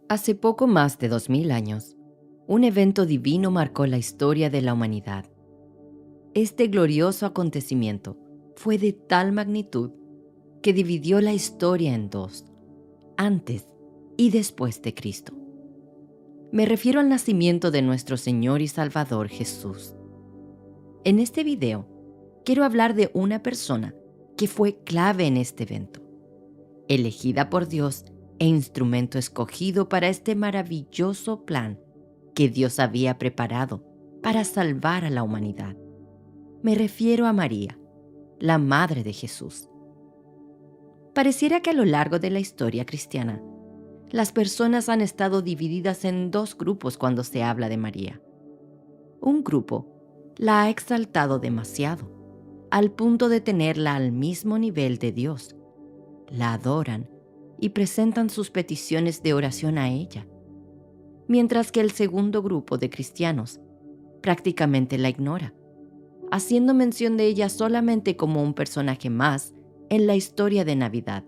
Hace poco más de 2000 años, un evento divino marcó la historia de la humanidad. Este glorioso acontecimiento fue de tal magnitud que dividió la historia en dos, antes y después de Cristo. Me refiero al nacimiento de nuestro Señor y Salvador Jesús. En este video, quiero hablar de una persona que fue clave en este evento, elegida por Dios e instrumento escogido para este maravilloso plan que Dios había preparado para salvar a la humanidad. Me refiero a María, la madre de Jesús. Pareciera que a lo largo de la historia cristiana, las personas han estado divididas en dos grupos cuando se habla de María. Un grupo la ha exaltado demasiado, al punto de tenerla al mismo nivel de Dios. La adoran y presentan sus peticiones de oración a ella, mientras que el segundo grupo de cristianos prácticamente la ignora, haciendo mención de ella solamente como un personaje más en la historia de Navidad,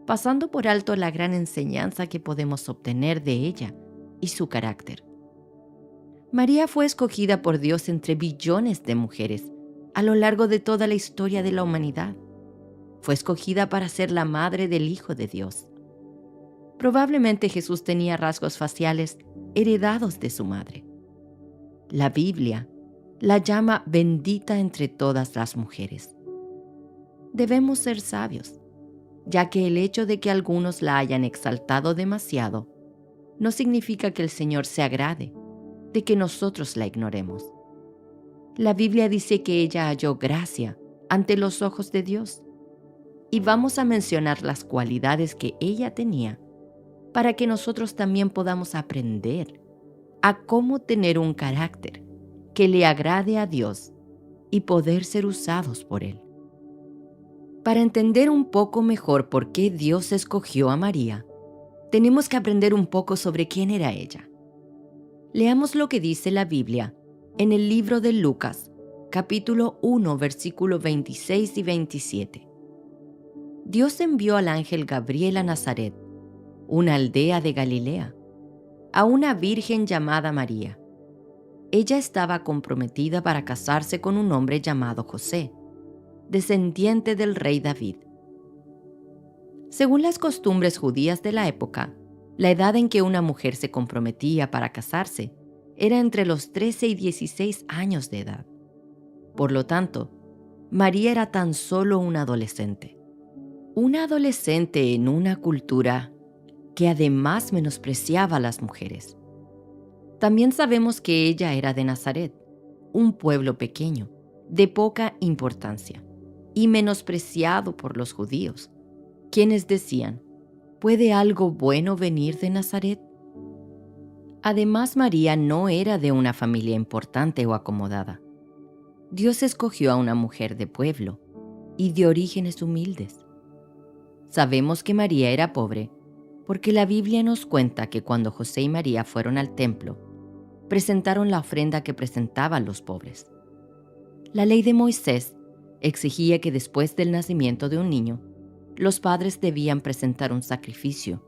pasando por alto la gran enseñanza que podemos obtener de ella y su carácter. María fue escogida por Dios entre billones de mujeres a lo largo de toda la historia de la humanidad. Fue escogida para ser la madre del Hijo de Dios. Probablemente Jesús tenía rasgos faciales heredados de su madre. La Biblia la llama bendita entre todas las mujeres. Debemos ser sabios, ya que el hecho de que algunos la hayan exaltado demasiado no significa que el Señor se agrade de que nosotros la ignoremos. La Biblia dice que ella halló gracia ante los ojos de Dios, y vamos a mencionar las cualidades que ella tenía para que nosotros también podamos aprender a cómo tener un carácter que le agrade a Dios y poder ser usados por Él. Para entender un poco mejor por qué Dios escogió a María, tenemos que aprender un poco sobre quién era ella. Leamos lo que dice la Biblia en el libro de Lucas, capítulo 1, versículos 26 y 27. Dios envió al ángel Gabriel a Nazaret, una aldea de Galilea, a una virgen llamada María. Ella estaba comprometida para casarse con un hombre llamado José, descendiente del rey David. Según las costumbres judías de la época, la edad en que una mujer se comprometía para casarse era entre los 13 y 16 años de edad. Por lo tanto, María era tan solo una adolescente. Una adolescente en una cultura que además menospreciaba a las mujeres. También sabemos que ella era de Nazaret, un pueblo pequeño, de poca importancia, y menospreciado por los judíos, quienes decían: ¿puede algo bueno venir de Nazaret? Además, María no era de una familia importante o acomodada. Dios escogió a una mujer de pueblo y de orígenes humildes. Sabemos que María era pobre porque la Biblia nos cuenta que cuando José y María fueron al templo, presentaron la ofrenda que presentaban los pobres. La ley de Moisés exigía que después del nacimiento de un niño, los padres debían presentar un sacrificio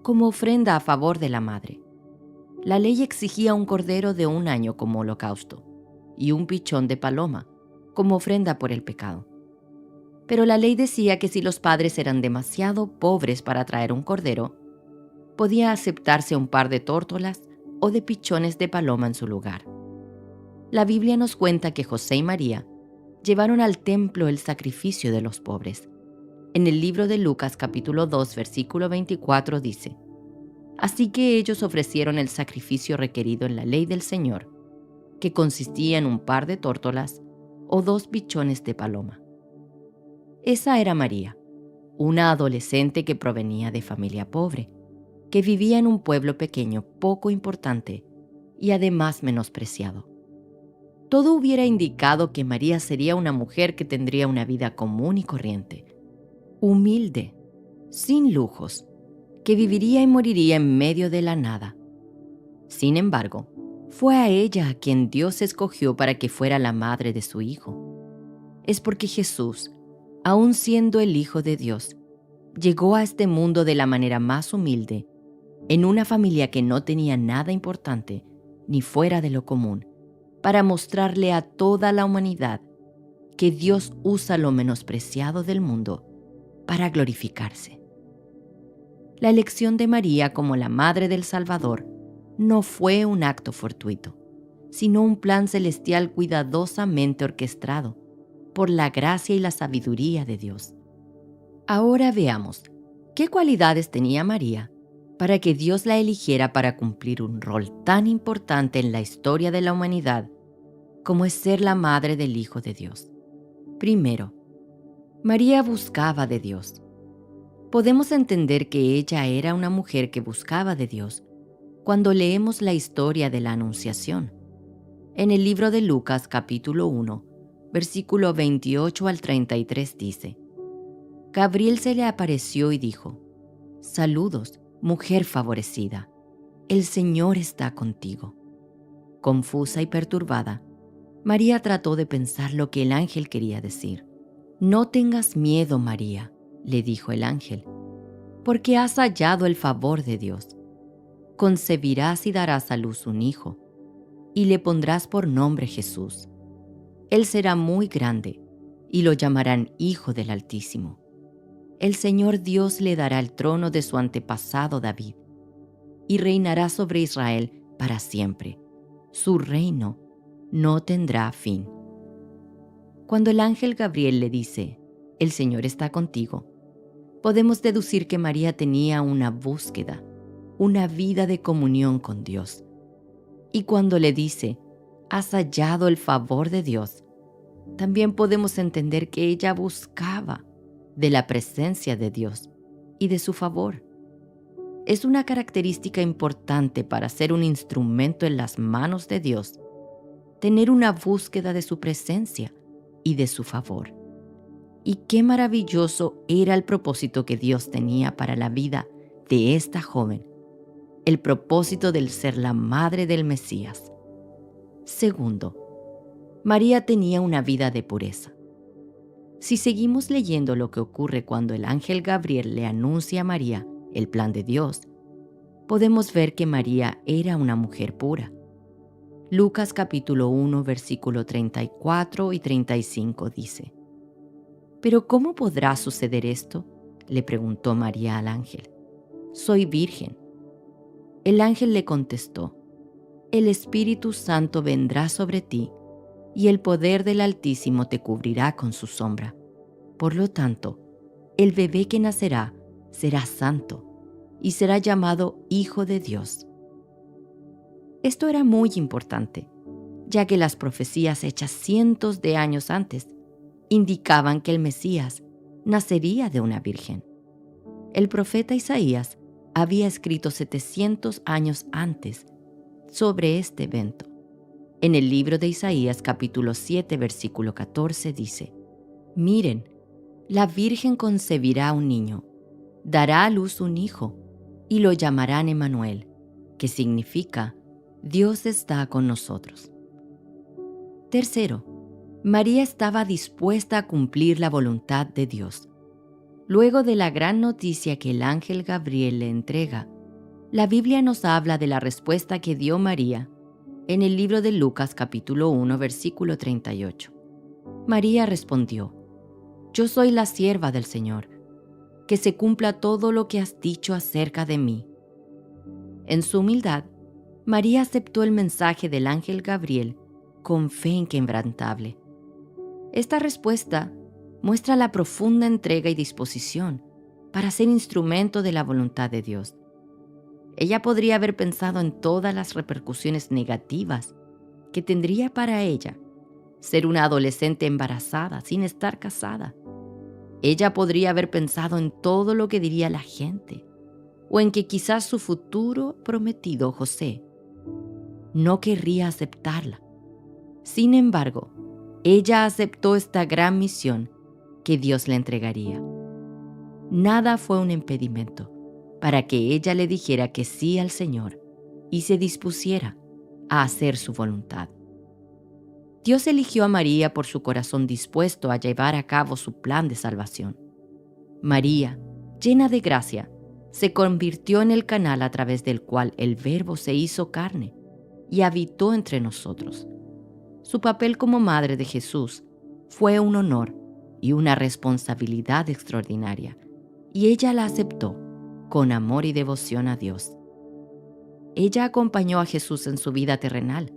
como ofrenda a favor de la madre. La ley exigía un cordero de 1 año como holocausto y un pichón de paloma como ofrenda por el pecado. Pero la ley decía que si los padres eran demasiado pobres para traer un cordero, podía aceptarse un par de tórtolas o de pichones de paloma en su lugar. La Biblia nos cuenta que José y María llevaron al templo el sacrificio de los pobres. En el libro de Lucas capítulo 2, versículo 24 dice: así que ellos ofrecieron el sacrificio requerido en la ley del Señor, que consistía en un par de tórtolas o 2 pichones de paloma. Esa era María, una adolescente que provenía de familia pobre, que vivía en un pueblo pequeño poco importante y además menospreciado. Todo hubiera indicado que María sería una mujer que tendría una vida común y corriente, humilde, sin lujos, que viviría y moriría en medio de la nada. Sin embargo, fue a ella a quien Dios escogió para que fuera la madre de su Hijo. Es porque Jesús, aun siendo el Hijo de Dios, llegó a este mundo de la manera más humilde en una familia que no tenía nada importante ni fuera de lo común, para mostrarle a toda la humanidad que Dios usa lo menospreciado del mundo para glorificarse. La elección de María como la Madre del Salvador no fue un acto fortuito, sino un plan celestial cuidadosamente orquestado por la gracia y la sabiduría de Dios. Ahora veamos qué cualidades tenía María para que Dios la eligiera para cumplir un rol tan importante en la historia de la humanidad como es ser la madre del Hijo de Dios. Primero, María buscaba de Dios. Podemos entender que ella era una mujer que buscaba de Dios cuando leemos la historia de la Anunciación. En el libro de Lucas capítulo 1, versículo 28 al 33 dice: Gabriel se le apareció y dijo: Saludos, mujer favorecida, el Señor está contigo. Confusa y perturbada, María trató de pensar lo que el ángel quería decir. No tengas miedo, María, le dijo el ángel, porque has hallado el favor de Dios. Concebirás y darás a luz un hijo, y le pondrás por nombre Jesús. Él será muy grande, y lo llamarán Hijo del Altísimo. El Señor Dios le dará el trono de su antepasado David, y reinará sobre Israel para siempre. Su reino no tendrá fin. Cuando el ángel Gabriel le dice: el Señor está contigo, podemos deducir que María tenía una búsqueda, una vida de comunión con Dios. Y cuando le dice: has hallado el favor de Dios, también podemos entender que ella buscaba de la presencia de Dios y de su favor. Es una característica importante para ser un instrumento en las manos de Dios, tener una búsqueda de su presencia y de su favor. Y qué maravilloso era el propósito que Dios tenía para la vida de esta joven, el propósito del ser la madre del Mesías. Segundo, María tenía una vida de pureza. Si seguimos leyendo lo que ocurre cuando el ángel Gabriel le anuncia a María el plan de Dios, podemos ver que María era una mujer pura. Lucas capítulo 1, versículo 34 y 35 dice: ¿Pero cómo podrá suceder esto?, le preguntó María al ángel. Soy virgen. El ángel le contestó: El Espíritu Santo vendrá sobre ti, y el poder del Altísimo te cubrirá con su sombra. Por lo tanto, el bebé que nacerá será santo, y será llamado Hijo de Dios. Esto era muy importante, ya que las profecías hechas cientos de años antes indicaban que el Mesías nacería de una virgen. El profeta Isaías había escrito 700 años antes sobre este evento. En el libro de Isaías capítulo 7 versículo 14 dice: Miren, la virgen concebirá un niño, dará a luz un hijo, y lo llamarán Emmanuel, que significa Dios está con nosotros. Tercero, María estaba dispuesta a cumplir la voluntad de Dios. Luego de la gran noticia que el ángel Gabriel le entrega, la Biblia nos habla de la respuesta que dio María en el libro de Lucas capítulo 1 versículo 38. María respondió: Yo soy la sierva del Señor, que se cumpla todo lo que has dicho acerca de mí. En su humildad, María aceptó el mensaje del ángel Gabriel con fe inquebrantable. Esta respuesta muestra la profunda entrega y disposición para ser instrumento de la voluntad de Dios. Ella podría haber pensado en todas las repercusiones negativas que tendría para ella ser una adolescente embarazada sin estar casada. Ella podría haber pensado en todo lo que diría la gente, o en que quizás su futuro prometido José no querría aceptarla. Sin embargo, ella aceptó esta gran misión que Dios le entregaría. Nada fue un impedimento para que ella le dijera que sí al Señor y se dispusiera a hacer su voluntad. Dios eligió a María por su corazón dispuesto a llevar a cabo su plan de salvación. María, llena de gracia, se convirtió en el canal a través del cual el Verbo se hizo carne y habitó entre nosotros. Su papel como madre de Jesús fue un honor y una responsabilidad extraordinaria, y ella la aceptó con amor y devoción a Dios. Ella acompañó a Jesús en su vida terrenal,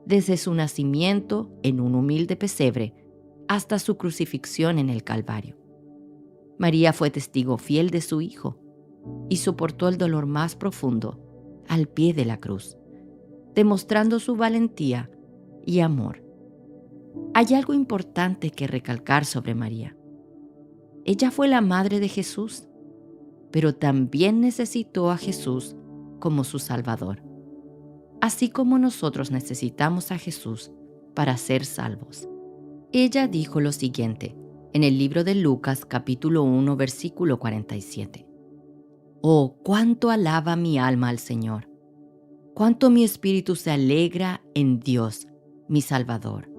desde su nacimiento en un humilde pesebre hasta su crucifixión en el Calvario. María fue testigo fiel de su Hijo y soportó el dolor más profundo al pie de la cruz, demostrando su valentía y amor. Hay algo importante que recalcar sobre María. Ella fue la madre de Jesús, pero también necesitó a Jesús como su Salvador, así como nosotros necesitamos a Jesús para ser salvos. Ella dijo lo siguiente en el libro de Lucas capítulo 1 versículo 47. Oh, cuánto alaba mi alma al Señor, cuánto mi espíritu se alegra en Dios, mi Salvador.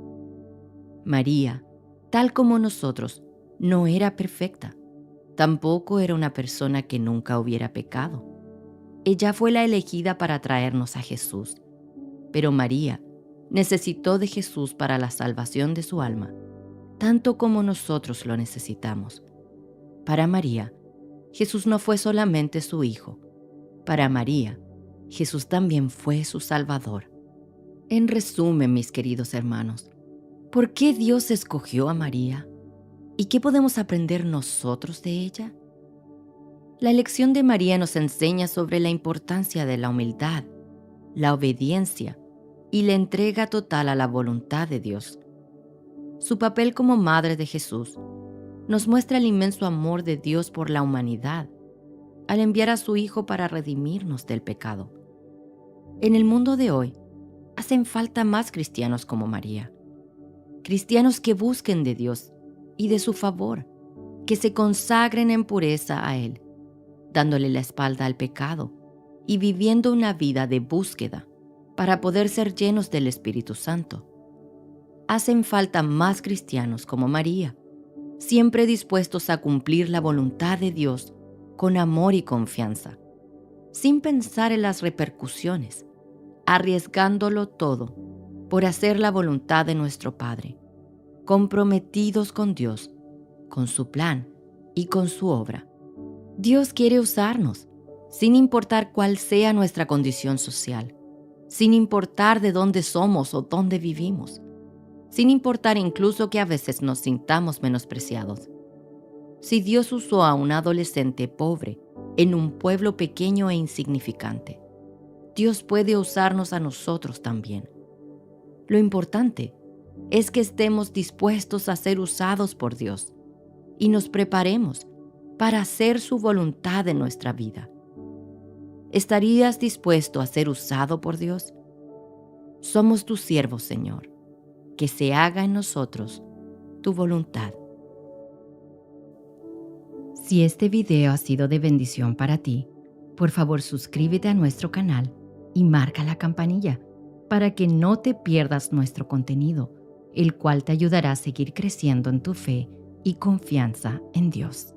María, tal como nosotros, no era perfecta. Tampoco era una persona que nunca hubiera pecado. Ella fue la elegida para traernos a Jesús. Pero María necesitó de Jesús para la salvación de su alma, tanto como nosotros lo necesitamos. Para María, Jesús no fue solamente su Hijo. Para María, Jesús también fue su Salvador. En resumen, mis queridos hermanos, ¿por qué Dios escogió a María? ¿Y qué podemos aprender nosotros de ella? La elección de María nos enseña sobre la importancia de la humildad, la obediencia y la entrega total a la voluntad de Dios. Su papel como madre de Jesús nos muestra el inmenso amor de Dios por la humanidad al enviar a su Hijo para redimirnos del pecado. En el mundo de hoy, hacen falta más cristianos como María. Cristianos que busquen de Dios y de su favor, que se consagren en pureza a Él, dándole la espalda al pecado y viviendo una vida de búsqueda para poder ser llenos del Espíritu Santo. Hacen falta más cristianos como María, siempre dispuestos a cumplir la voluntad de Dios con amor y confianza, sin pensar en las repercusiones, arriesgándolo todo por hacer la voluntad de nuestro Padre, comprometidos con Dios, con su plan y con su obra. Dios quiere usarnos, sin importar cuál sea nuestra condición social, sin importar de dónde somos o dónde vivimos, sin importar incluso que a veces nos sintamos menospreciados. Si Dios usó a un adolescente pobre en un pueblo pequeño e insignificante, Dios puede usarnos a nosotros también. Lo importante es que estemos dispuestos a ser usados por Dios y nos preparemos para hacer su voluntad en nuestra vida. ¿Estarías dispuesto a ser usado por Dios? Somos tus siervos, Señor. Que se haga en nosotros tu voluntad. Si este video ha sido de bendición para ti, por favor suscríbete a nuestro canal y marca la campanilla para que no te pierdas nuestro contenido, el cual te ayudará a seguir creciendo en tu fe y confianza en Dios.